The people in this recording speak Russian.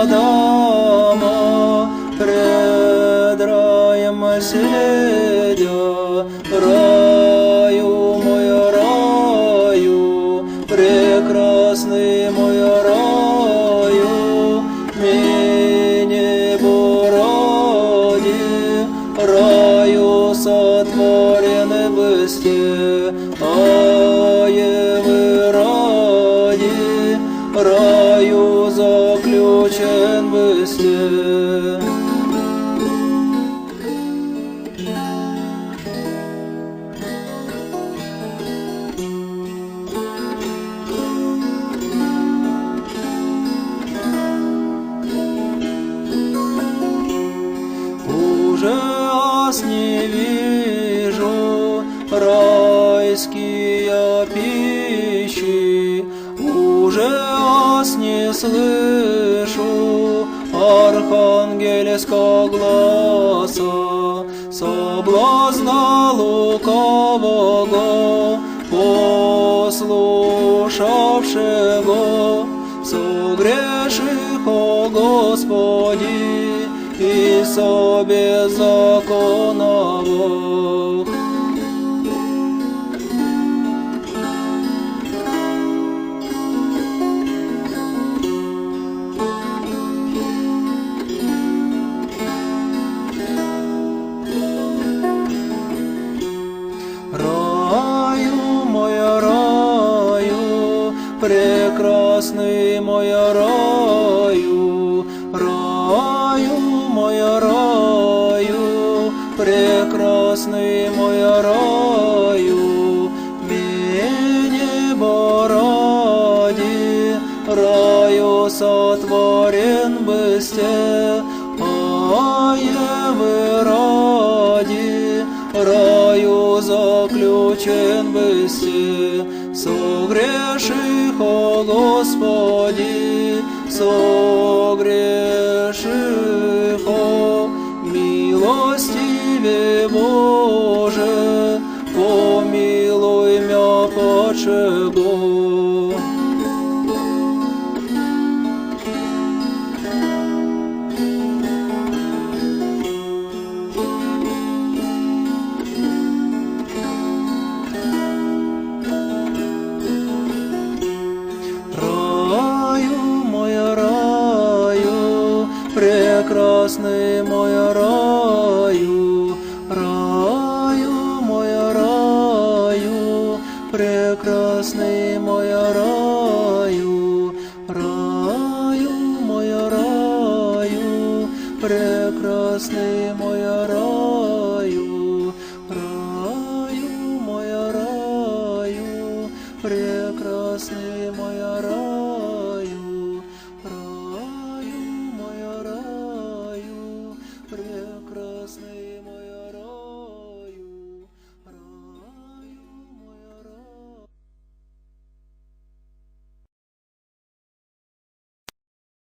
Адама пред раем сидя, раю мой раю, прекрасный мой раю, меня бороди, раю сотворен бысте, а евы ради, раю заключен бысте. Ужас не вижу райские пищи, ужас не слышу архангельского гласа, соблазна лукавого, послушавшего, согреших, о Господи, и со беззаконного. Раю мой раю, прекрасный мой раю, раю мой раю, прекрасный мой раю, меня бороди, раю сотворен бысте, а евы ради, раю заключен бысте, согреших, о Господи, согреших, о милостиве Боже, помилуй мя почего. Прекрасный мой раю, раю мой раю, прекрасный мой